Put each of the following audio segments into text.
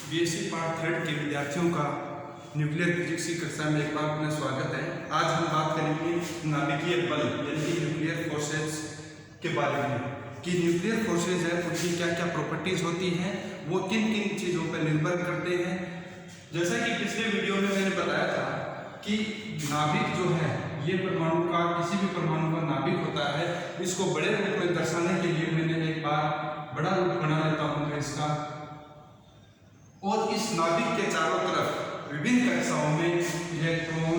BSc part third के विद्यार्थियों का न्यूक्लियर फिजिक्स की कक्षा में एक बार अपना स्वागत है। आज हम बात करेंगे नाभिकीय बल यानी कि न्यूक्लियर फोर्सेस के बारे में कि न्यूक्लियर फोर्सेस है उनकी क्या क्या प्रॉपर्टीज होती हैं, वो किन किन चीज़ों पर निर्भर करते हैं। जैसा कि पिछले वीडियो में मैंने बताया था कि नाभिक जो है ये परमाणु का, किसी भी परमाणु का नाभिक होता है। इसको बड़े रूप में दर्शाने के लिए मैंने एक बार बड़ा रूप बना लेता हूँ इसका, और इस नाभिक के चारों तरफ विभिन्न कक्षाओं में इलेक्ट्रॉन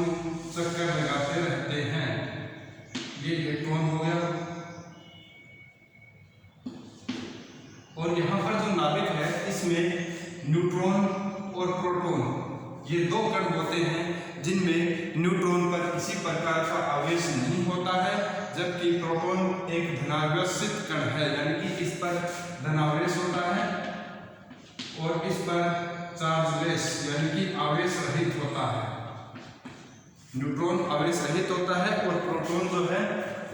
चक्कर लगाते रहते हैं। ये इलेक्ट्रॉन हो गया, और यहाँ पर जो नाभिक है इसमें न्यूट्रॉन और प्रोटॉन ये दो कण होते हैं, जिनमें न्यूट्रॉन पर किसी प्रकार का आवेश नहीं होता है, जबकि प्रोटॉन एक धनावेशित कण है, यानी कि इस पर धनावेश होता है और इस पर चार्जलेस यानी कि आवेश रहित होता है। न्यूट्रॉन आवेश रहित होता है और प्रोटॉन जो है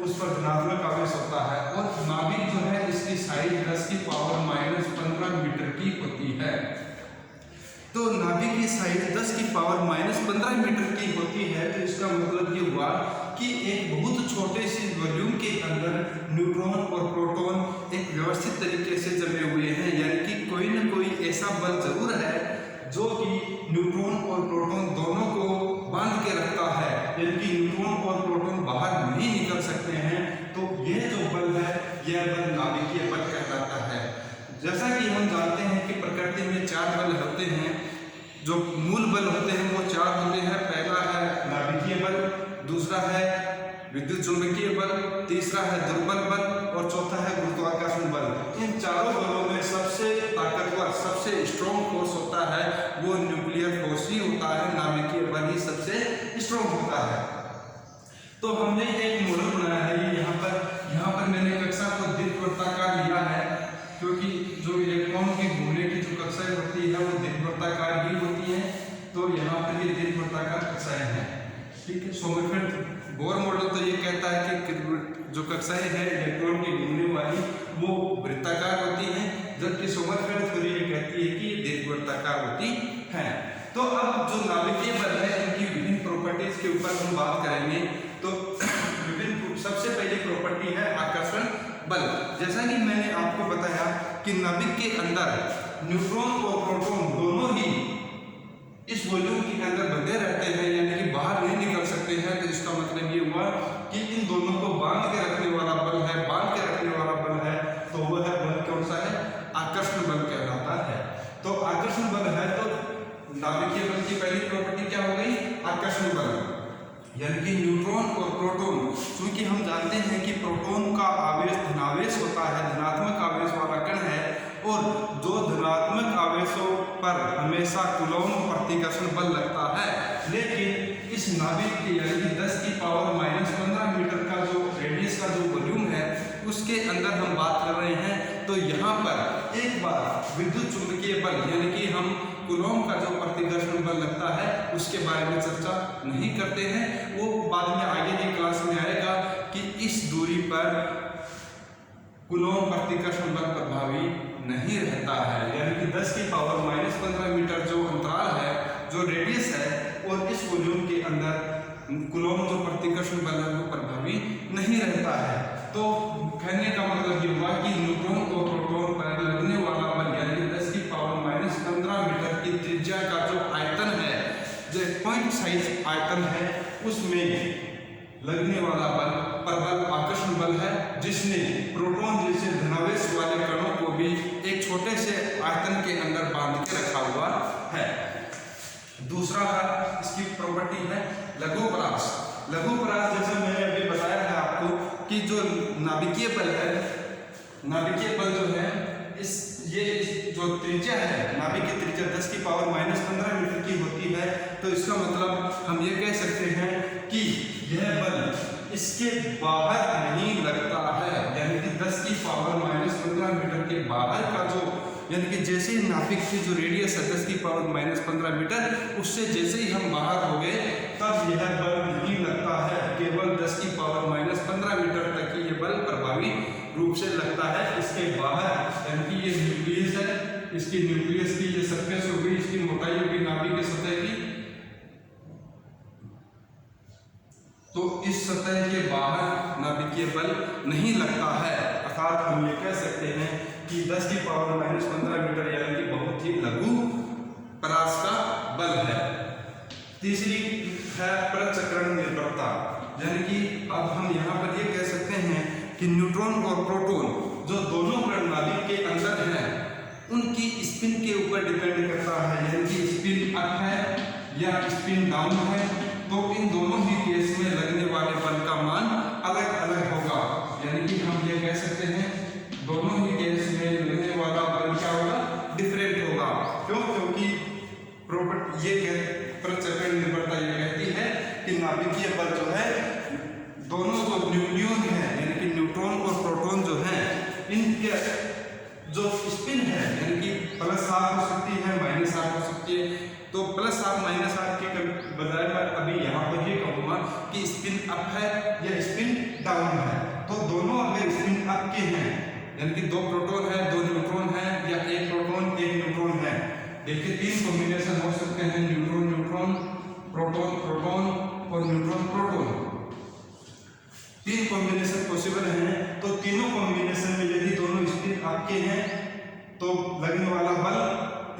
उस पर धनात्मक आवेश होता है। और नाभिक जो है इसकी साइज 10⁻⁻15 मीटर की होती है। तो नाभिक की साइज 10⁻⁻15 मीटर की होती है, तो इसका मतलब ये हुआ कि एक बहुत छोटे से वॉल्यूम के अंदर न्यूट्रॉन और प्रोटॉन एक व्यवस्थित तरीके से जमे हुए हैं, यानी कि कोई न कोई ऐसा बल जरूर है जो कि न्यूट्रॉन और प्रोटॉन दोनों को बांध के रखता है, यानी कि न्यूट्रॉन और प्रोटॉन बाहर नहीं निकल सकते हैं। तो यह जो बल है यह बल नाभिकीय बल कहलाता है। जैसा कि हम जानते हैं कि प्रकृति में 4 बल होते हैं, जो मूल बल होते हैं वो 4 होते हैं। पहला है नाभिकीय बल, दूसरा है विद्युत चुंबकीय बल, तीसरा है दुर्बल बल और चौथा है गुरुत्वाकर्षण बल। इन चारों बलों में सबसे ताकतवर, सबसे स्ट्रॉन्ग फोर्स होता है वो न्यूक्लियर फोर्स ही होता है। नाभिकीय बल ही सबसे स्ट्रॉन्ग होता है। तो हमने एक मॉडल बनाया है, यहाँ पर मैंने कक्षा को दीर्घवृत्ताकार लिया है, क्योंकि जो इलेक्ट्रॉन के घूमने की जो कक्षाएं होती है वो दीर्घवृत्ताकार ही होती है। तो यहाँ पर ये दीर्घवृत्ताकार कक्षाएं हैं, ठीक है। सोमरफेल्ड बोर मॉडल तो ये कहता है कि जो कक्षाएं हैं इलेक्ट्रॉन की घूमने वाली वो वृत्ताकार होती हैं, जबकि सोमरफेल्ड थ्योरी ये कहती है कि दीर्घवृत्ताकार होती हैं। तो अब जो नाभिकीय बल है उनकी विभिन्न प्रॉपर्टीज के ऊपर हम बात करेंगे। तो विभिन्न, सबसे पहली प्रॉपर्टी है आकर्षण बल। जैसा कि मैंने आपको बताया कि नाभिक के अंदर न्यूट्रॉन और प्रोटॉन दोनों ही इस वॉल्यूम के अंदर बंधे रहते हैं, यानी कि बाहर नहीं निकल सकते हैं। तो इसका मतलब ये हुआ कि इन दोनों को बांध के रखने वाला बल है, बांध के रखने वाला बल है, तो वह बल कौन सा है? आकर्षण बल कहलाता है। तो आकर्षण बल है, तो नाभिकीय बल की पहली प्रॉपर्टी क्या हो गई? आकर्षण बल, यानी कि न्यूट्रॉन और प्रोटॉन। क्योंकि हम जानते हैं कि प्रोटॉन का आवेश धनावेश होता है, धनात्मक आवेश वाला कण है, और जो धनात्मक आवेशों पर हमेशा कूलॉम्ब प्रतिकर्षण बल लगता है। लेकिन इस नाभिक के यानी कि 10⁻⁻15 मीटर का जो रेडियस का जो वॉल्यूम है उसके अंदर हम बात कर रहे हैं। तो यहाँ पर एक बार विद्युत चुंबकीय बल यानी कि हम कूलॉम्ब का जो प्रतिकर्षण बल लगता है उसके बारे में चर्चा नहीं करते हैं, वो बाद में आगे की क्लास में आएगा कि इस दूरी पर कूलॉम्ब प्रतिकर्षण बल प्रभावी नहीं रहता है, यानी कि 10⁻⁻15 मीटर जो अंतराल है, जो रेडियस है, और इस वॉल्यूम के अंदर कूलॉम्ब जो प्रतिकर्षण बल है वो प्रभावी नहीं रहता है। तो कहने का मतलब ये हुआ कि न्यूट्रॉन और प्रोटॉन पर लगने वाला बल यानी कि 10⁻⁻15 मीटर की त्रिज्या का जो आयतन है, जो पॉइंट साइज आयतन है, उसमें लगने वाला बल प्रबल आकर्षण बल है, जिसने प्रोटॉन जैसे धनावेश वाले कणों को भी एक छोटे से आयतन के अंदर बांध के रखा हुआ है। दूसरा इसकी प्रॉपर्टी है लघु परास। लघु परास जैसे मैंने अभी बताया है आपको कि जो नाभिकीय बल है, नाभिकीय बल जो है ये जो त्रिज्या है, नाभिक की त्रिज्या 10⁻⁻15 मीटर की होती है। तो इसका मतलब हम ये कह सकते हैं कि यह बल इसके बाहर नहीं लगता है, यानी कि 10⁻⁻15 मीटर के बाहर का जो, यानी कि जैसे ही नाभिक की जो रेडियस है 10⁻⁻15 मीटर, उससे जैसे ही हम बाहर हो गए तब यह बल नहीं लगता है। केवल 10⁻⁻15 मीटर तक ही यह बल प्रभावी रूप से लगता है। इसके बाहर यानी कि ये न्यूक्लियस है, इसकी न्यूक्लियस की ये सरफेस होगी, इसकी मोटाई होगी नाभिक की सतह की, तो इस सतह के बाहर नाभिकीय बल नहीं लगता है। अर्थात हम ये कह सकते हैं कि 10 की पावर -15 मीटर यानी कि बहुत ही लघु परास का बल है। तीसरी है प्रचक्रण निर्भरता, यानी कि अब हम यहाँ पर ये कह सकते हैं कि न्यूट्रॉन और प्रोटॉन जो दोनों कण नाभिक के अंदर हैं उनकी स्पिन के ऊपर डिपेंड करता है, यानी कि स्पिन अप है या स्पिन डाउन है, तो इन दोनों ही केस में लगने वाले बल का मान अलग अलग होगा। यानी कि हम ये कह सकते हैं दोनों ही केस में लगने वाला बल क्या होगा, डिफरेंट होगा। क्यों? क्योंकि ये प्रचक्रण निर्भरता ये कहती है कि नाभिकीय बल जो है दोनों जो न्यूक्लियन है यानी कि न्यूट्रॉन और प्रोटॉन जो है इनके जो स्पिन है यानी कि +12 हो सकती है, -8 हो सकती है, तो +12 -8 के बजाय मैं अभी यहाँ पर ये कहूँगा कि स्पिन अप है या स्पिन डाउन है। तो दोनों अगर स्पिन अप के हैं यानी कि 2 प्रोटॉन है 2 न्यूट्रॉन है या 1 प्रोटॉन 1 न्यूट्रॉन है, देखिए 3 कॉम्बिनेशन हो सकते हैं, न्यूट्रॉन न्यूट्रॉन, प्रोटॉन प्रोटॉन और न्यूट्रॉन प्रोटॉन, 3 कॉम्बिनेशन पॉसिबल हैं। तो तीनों कॉम्बिनेशन में यदि दोनों स्पिन आपके हैं तो लगने वाला बल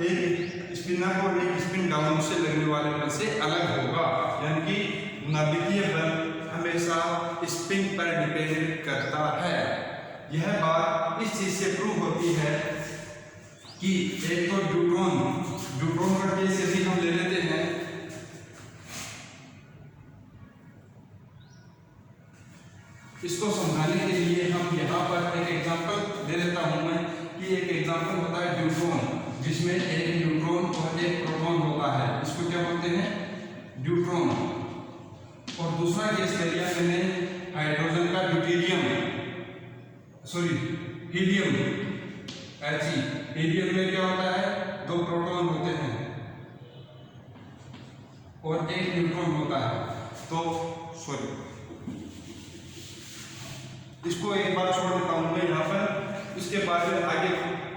एक स्पिन अप और एक स्पिन डाउन से लगने वाले बल से अलग होगा, यानी कि नाभिकीय बल हमेशा स्पिन पर डिपेंड करता है। यह बात इस चीज से प्रूव होती है कि एक तो ड्यूट्रॉन का केस यदि हम ले लेते हैं, इसको समझाने के लिए हम यहाँ पर एक एग्जांपल दे देता हूँ मैं कि एक एग्जांपल होता है ड्यूट्रॉन, जिसमें एक न्यूट्रॉन और एक प्रोटॉन होता है, इसको क्या बोलते हैं, ड्यूट्रॉन। और दूसरा केस ले लिया मैंने हाइड्रोजन का ड्यूटेरियम, हीलियम, हीलियम में क्या होता है, 2 प्रोटॉन होते हैं और 1 न्यूट्रॉन होता है। तो इसको एक बार छोड़ देता हूँ मैं यहाँ पर, इसके बाद में आगे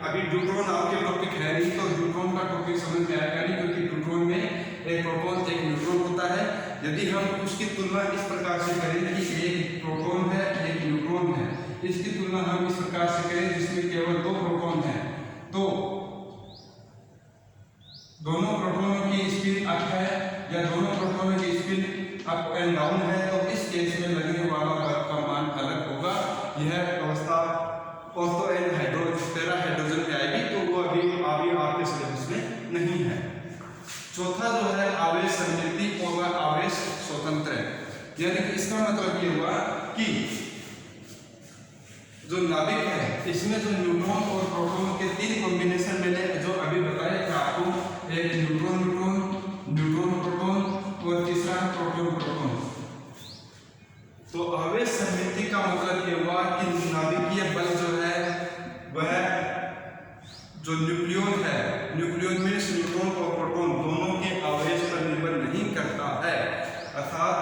अभी ड्यूट्रॉन आपके टॉपिक है नहीं, तो ड्यूट्रॉन का टॉपिक समझ में आएगा नहीं, क्योंकि ड्यूट्रॉन में एक प्रोटॉन 1 न्यूट्रॉन होता है। यदि हम उसकी तुलना इस प्रकार से करें कि 1 प्रोटॉन है 1 न्यूट्रॉन है, इसकी तुलना हम इस प्रकार से करें जिसमें केवल 2 प्रोटॉन है, तो दोनों प्रोटॉनों की स्पिन अप है या दोनों प्रोटॉनों की स्पिन अप एंड डाउन है, तो इस केस में लगने वाला बल का मान अलग होगा। यह अवस्था ऑर्थो एंड पैरा हाइड्रोजन में आएगी, तो वो अभी आपके सिलेबस में नहीं है। चौथा जो है आवेश सममिति और आवेश स्वतंत्र, यानी कि इसका मतलब ये हुआ कि जो नाभिक है इसमें जो न्यूट्रॉन और प्रोटॉन के 3 कॉम्बिनेशन मैंने जो अभी बताया था आपको, एक न्यूट्रॉन न्यूट्रॉन, न्यूट्रॉन प्रोटॉन और तीसरा प्रोटॉन प्रोटॉन। तो आवेश सममिति का मतलब ये हुआ कि नाभिकीय बल जो है वह जो न्यूक्लियन है, न्यूक्लियन में न्यूट्रॉन और प्रोटॉन दोनों के आवेश पर निर्भर नहीं करता है, अर्थात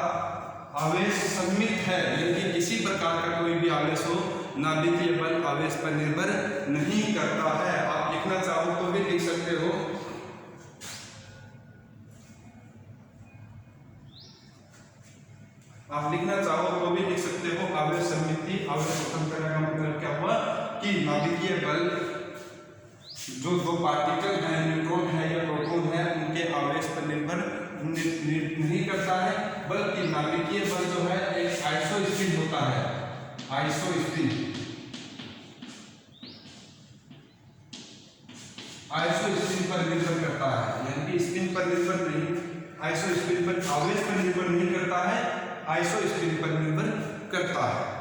आवेश सममित है, यानी कि किसी प्रकार का कोई भी आवेश हो नाभिकीय बल आवेश पर निर्भर नहीं करता है। आप लिखना चाहो तो भी लिख सकते हो, आप लिखना चाहो तो भी लिख सकते हो आवेश सममिति आवेश स्वतंत्र का मतलब क्या हुआ कि नाभिकीय बल जो 2 पार्टिकल हैं न्यूट्रॉन है या प्रोटॉन है उनके आवेश पर निर्भर नहीं करता है, बल्कि नाभिकीय बल जो है एक आइसोस्पिन होता है, आइसोस्पिन पर निर्भर करता है, यानी कि स्पिन पर निर्भर नहीं, आइसोस्पिन पर आवेश पर निर्भर नहीं करता है, आइसोस्पिन पर निर्भर करता है।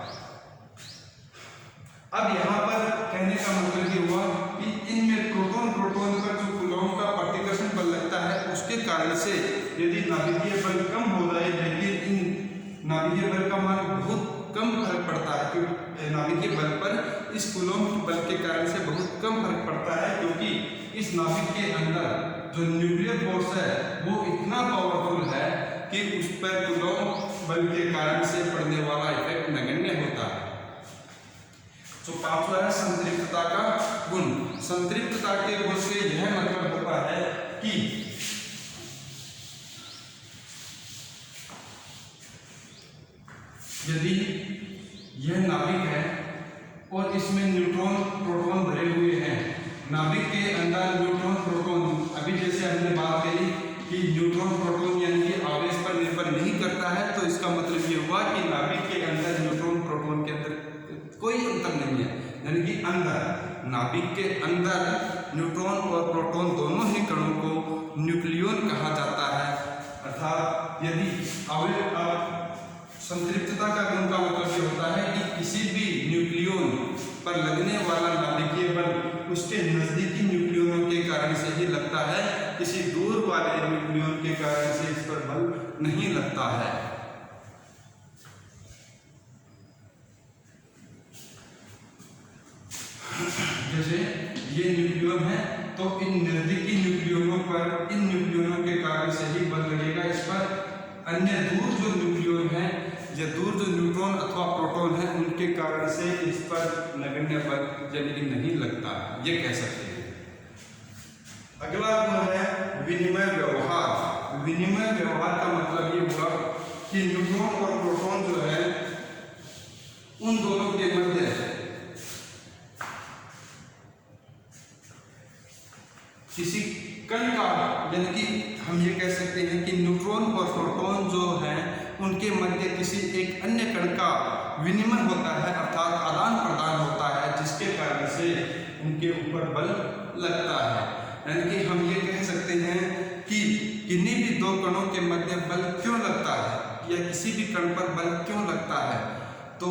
अब यहाँ पर कहने का मतलब ये हुआ कि इनमें प्रोटॉन पर जो कूलॉम का प्रतिकर्षण बल लगता है उसके कारण से यदि नाभिकीय बल कम हो जाए, लेकिन इन नाभिकीय बल का मान बहुत कम फर्क पड़ता है, क्योंकि नाभिकीय बल पर इस कूलॉम बल के कारण से बहुत कम फर्क पड़ता है, क्योंकि इस नाभिक के अंदर जो न्यूक्लियर फोर्स है वो इतना पावरफुल है कि उस पर कूलॉम बल के कारण से पड़ने वाला इफेक्ट नगण्य होता है। तो 5वां है संतृप्तता का गुण। संतृप्तता के गुण से यह मतलब होता है कि यदि यह नाभिक है और इसमें न्यूट्रॉन प्रोटॉन भरे हुए हैं, नाभिक के अंदर न्यूट्रॉन प्रोटॉन, अभी जैसे हमने बात करी कि न्यूट्रॉन प्रोटॉन यानी कि आवेश पर निर्भर नहीं करता है, तो इसका मतलब ये हुआ कि नाभिक के अंदर न्यूट्रॉन प्रोटॉन के अंदर कोई अंतर नहीं है, यानी कि अंदर नाभिक के अंदर न्यूट्रॉन और प्रोटॉन दोनों ही कणों को न्यूक्लियन कहा जाता है। अर्थात यदि संतृप्तता का गुण का मतलब ये होता है कि किसी भी न्यूक्लियन पर लगने वाला नाभिकीय बल उसके नजदीकी न्यूक्लियनों के कारण से ही लगता है, किसी दूर वाले न्यूक्लियन के कारण से इस पर बल नहीं लगता है। जैसे ये न्यूक्लियन है तो इन नजदीकी न्यूक्लियनों पर इन न्यूक्लियनों के कारण से ही बल लगेगा इस पर। अन्य दूर जो न्यूक्लियन है या दूर जो न्यूट्रॉन अथवा प्रोटॉन है उनके कारण से इस पर नगण्य बल यानी कि नहीं लगता, ये कह सकते हैं। अगला गुण है विनिमय व्यवहार। विनिमय व्यवहार का मतलब ये हुआ कि न्यूट्रॉन और प्रोटॉन जो है उन दोनों के मध्य किसी कण का, यानी कि हम ये कह सकते हैं कि न्यूट्रॉन और प्रोटॉन जो है उनके मध्य किसी एक अन्य कण का विनिमय होता है, अर्थात आदान प्रदान होता है, जिसके कारण से उनके ऊपर बल लगता है। यानी कि हम ये कह सकते हैं कि किन्हीं भी दो कणों के मध्य बल क्यों लगता है या किसी भी कण पर बल क्यों लगता है, तो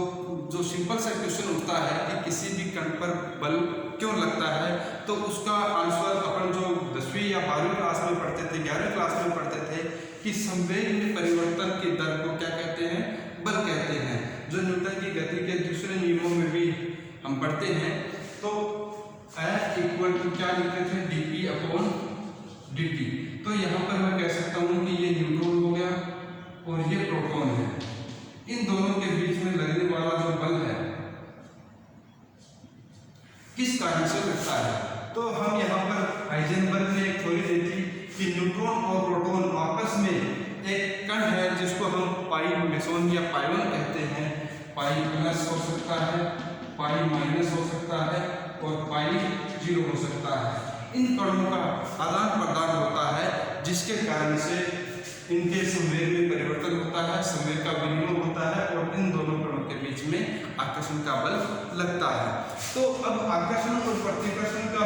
जो सिंपल सा क्वेश्चन उठता है कि किसी भी कण पर बल क्यों लगता है, तो उसका आंसर अपन जो 10वीं या 12वीं क्लास में पढ़ते थे, 11वीं क्लास में पढ़ते थे कि संवेग में परिवर्तन की दर को क्या कहते हैं, बल कहते हैं। जो न्यूटन की गति के दूसरे नियमों में भी हम पढ़ते हैं, तो F इक्वल टू क्या लिखते थे, dp अपॉन dt। तो यहाँ पर मैं कह सकता हूँ कि ये न्यूट्रॉन हो गया और ये प्रोटॉन है, इन दोनों के बीच में लगने वाला जो बल है किस कारण से लगता है। तो हम यहाँ पर हाइजेनबर्ग ने एक थ्योरी दी थी कि न्यूट्रॉन और प्रोटॉन आपस में एक कण है जिसको हम पाई मेसोन या पाई1 कहते हैं, पाई प्लस हो सकता है, पाई माइनस हो सकता है और पाई 0 हो सकता है। इन कणों का आदान प्रदान होता है जिसके कारण से इनके संवेग में परिवर्तन होता है, संवेग का विनिमय होता है और इन दोनों कणों के बीच में आकर्षण का बल लगता है। तो अब आकर्षण और प्रतिकर्षण का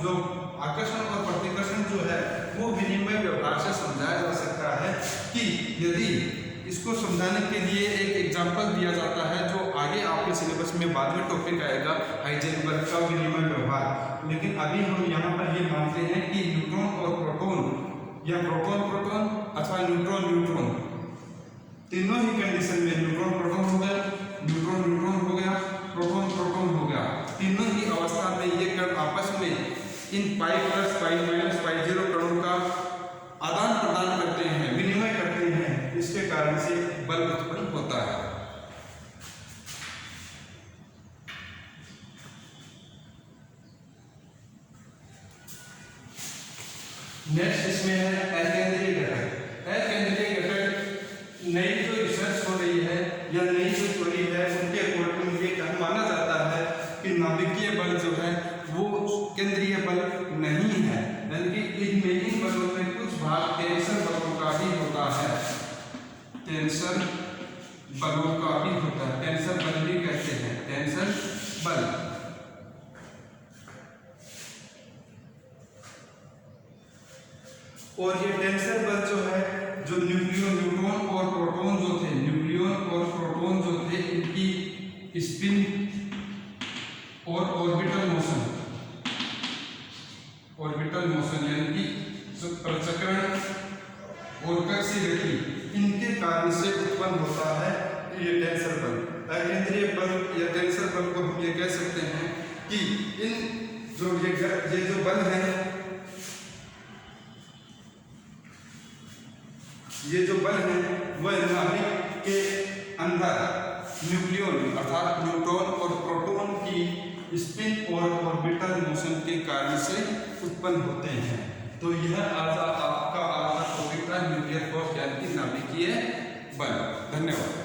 जो आकर्षण और प्रतिकर्षण जो है वो विनिमय व्यवहार से समझाया जा सकता है कि यदि इसको समझाने के लिए एक एग्जाम्पल दिया जाता है जो आगे आपके सिलेबस में बाद में टॉपिक आएगा, हाइजेनबर्ग का विनिमय व्यवहार। लेकिन अभी हम यहाँ पर ये मानते हैं कि न्यूट्रॉन और प्रोटॉन या प्रोटॉन प्रोटॉन अथवा न्यूट्रॉन न्यूट्रॉन तीनों ही कंडीशन में न्यूट्रॉन प्रोटॉन हो गया, न्यूट्रॉन न्यूट्रॉन हो गया, प्रोटॉन प्रोटॉन हो गया, तीनों ही अवस्था में ये कण आपस में इन pi plus pi minus pi 0 कणों का आदान प्रदान करते हैं, विनिमय करते हैं, इसके कारण से बल उत्पन्न होता है। नेक्स्ट इसमें है अकेंद्रीय घटक। अकेंद्रीय घटक नई जो रिसर्च हो रही है या नई जो थ्योरी है उनके अकॉर्डिंग ये माना जाता है कि नाभिकीय बल जो है वो केंद्रीय बल नहीं है, यानी कि इनमें इन बलों में कुछ भाग टेंशन बलों का ही होता है, टेंशन बलों का भी होता है, टेंशन बल भी कहते हैं, टेंशन बल। और ये टेंशन बल जो है जो न्यूट्रॉन और प्रोटॉन जो थे, न्यूक्लियन और प्रोटॉन जो थे इनकी स्पिन और ऑर्बिटल मोशन यानी कि प्रचक्रण और कक्षीय गति, इनके कारण से उत्पन्न होता है ये टेंशन बल। अकेंद्रीय बल या टेंशन बल को हम ये कह सकते हैं कि इन जो ये जो बल है, ये जो बल है वह नाभिक के अंदर न्यूक्लियन अर्थात न्यूट्रॉन और प्रोटॉन की स्पिन और ऑर्बिटल मोशन के कारण से उत्पन्न होते हैं। तो यह आपका आज का टॉपिक था न्यूक्लियर फोर्स यानी कि नाभिकीय बल। धन्यवाद।